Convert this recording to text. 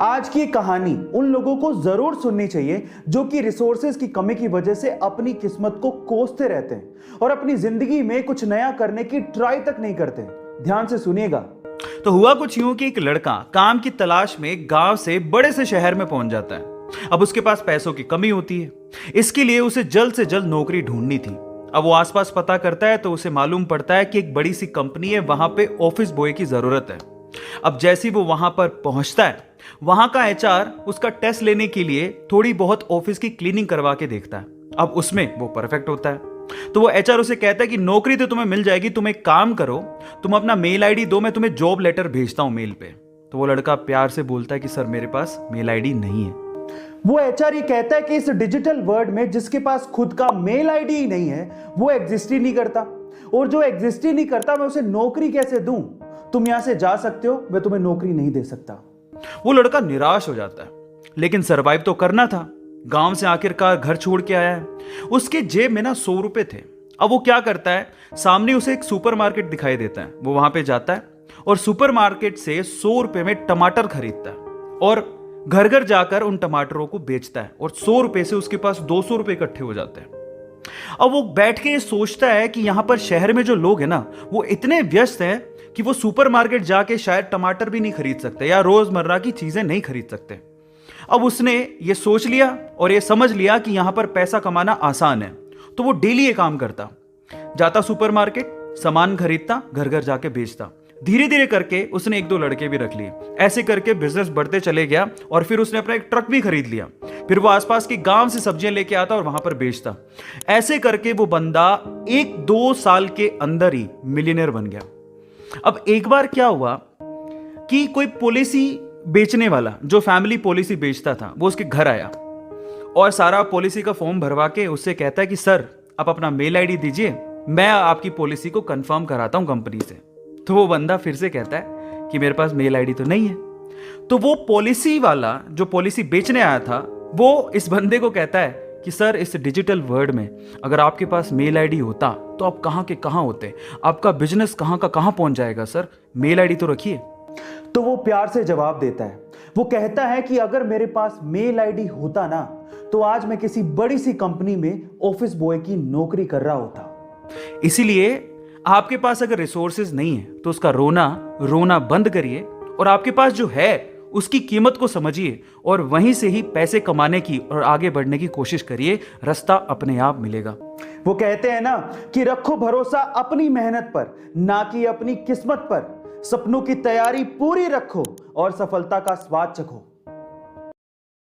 आज की कहानी उन लोगों को जरूर सुननी चाहिए जो कि रिसोर्सेज की कमी की वजह से अपनी किस्मत को कोसते रहते हैं और अपनी जिंदगी में कुछ नया करने की ट्राई तक नहीं करते। ध्यान से सुनिएगा। तो हुआ कुछ यूं कि एक लड़का काम की तलाश में गांव से बड़े से शहर में पहुंच जाता है। अब उसके पास पैसों की कमी होती है, इसके लिए उसे जल्द से जल्द नौकरी ढूंढनी थी। अब वो आसपास पता करता है तो उसे मालूम पड़ता है कि एक बड़ी सी कंपनी है, वहां पे ऑफिस बॉय की जरूरत है। अब जैसे ही वो वहां पर पहुंचता है, वहां का एचआर उसका टेस्ट लेने के लिए थोड़ी बहुत ऑफिस की क्लीनिंग करवा के देखता है। अब उसमें वो परफेक्ट होता है, तो वो एचआर उसे कहता है कि नौकरी तो तुम्हें मिल जाएगी, तुम एक काम करो, तुम अपना मेल आईडी दो, मैं तुम्हें जॉब लेटर भेजता हूं मेल पे। तो वो लड़का प्यार से बोलता है कि सर मेरे पास मेल आईडी नहीं है। वो एचआर ये कहता है कि इस डिजिटल वर्ल्ड में जिसके पास खुद का मेल आईडी ही नहीं है वो एग्जिस्ट ही नहीं करता, और जो एग्जिस्ट ही नहीं करता मैं उसे नौकरी कैसे दूं? तुम यहां से जा सकते हो, मैं तुम्हें नौकरी नहीं दे सकता। वो लड़का निराश हो जाता है, लेकिन सरवाइव तो करना था। गांव से आखिरकार घर छोड़ के आया है, उसके जेब में ना 100 रुपए थे। अब वो क्या करता है, सामने उसे एक सुपरमार्केट दिखाई देता है, वो वहां पे जाता है और सुपरमार्केट से 100 रुपए में टमाटर खरीदता है और घर घर जाकर उन टमाटरों को बेचता है, और 100 रुपए से उसके पास 200 रुपए इकट्ठे हो जाते हैं। अब वो बैठ के सोचता है कि यहां पर शहर में जो लोग हैं ना, वो इतने व्यस्त हैं कि वो सुपरमार्केट जाके शायद टमाटर भी नहीं खरीद सकते या रोजमर्रा की चीजें नहीं खरीद सकते। अब उसने ये सोच लिया और ये समझ लिया कि यहां पर पैसा कमाना आसान है, तो वो डेली ये काम करता, जाता सुपरमार्केट, सामान खरीदता, घर घर जाके बेचता। धीरे धीरे करके उसने 1-2 लड़के भी रख लिए। ऐसे करके बिजनेस बढ़ते चले गया और फिर उसने अपना एक ट्रक भी खरीद लिया। फिर वो आसपास के गांव से सब्जियां लेके आता और वहां पर बेचता। ऐसे करके वो बंदा 1-2 साल के अंदर ही मिलियनेयर बन गया। अब एक बार क्या हुआ कि कोई पॉलिसी बेचने वाला जो फैमिली पॉलिसी बेचता था, वो उसके घर आया और सारा पॉलिसी का फॉर्म भरवा के उससे कहता है कि सर आप अपना मेल आईडी दीजिए, मैं आपकी पॉलिसी को कंफर्म कराता हूं कंपनी से। तो वो बंदा फिर से कहता है कि मेरे पास मेल आईडी तो नहीं है। तो वो पॉलिसी वाला जो पॉलिसी बेचने आया था, वो इस बंदे को कहता है कि सर इस डिजिटल वर्ल्ड में अगर आपके पास मेल आईडी होता तो आप कहां के कहां होते, आपका बिजनेस कहां का कहां पहुंच जाएगा, सर मेल आईडी तो रखिए। तो वो प्यार से जवाब देता है, वो कहता है कि अगर मेरे पास मेल आईडी होता ना, तो आज मैं किसी बड़ी सी कंपनी में ऑफिस बॉय की नौकरी कर रहा होता। इसीलिए आपके पास अगर रिसोर्सेज नहीं है तो उसका रोना बंद करिए और आपके पास जो है उसकी कीमत को समझिए और वहीं से ही पैसे कमाने की और आगे बढ़ने की कोशिश करिए। रास्ता अपने आप मिलेगा। वो कहते हैं ना कि रखो भरोसा अपनी मेहनत पर, ना कि अपनी किस्मत पर। सपनों की तैयारी पूरी रखो और सफलता का स्वाद चखो।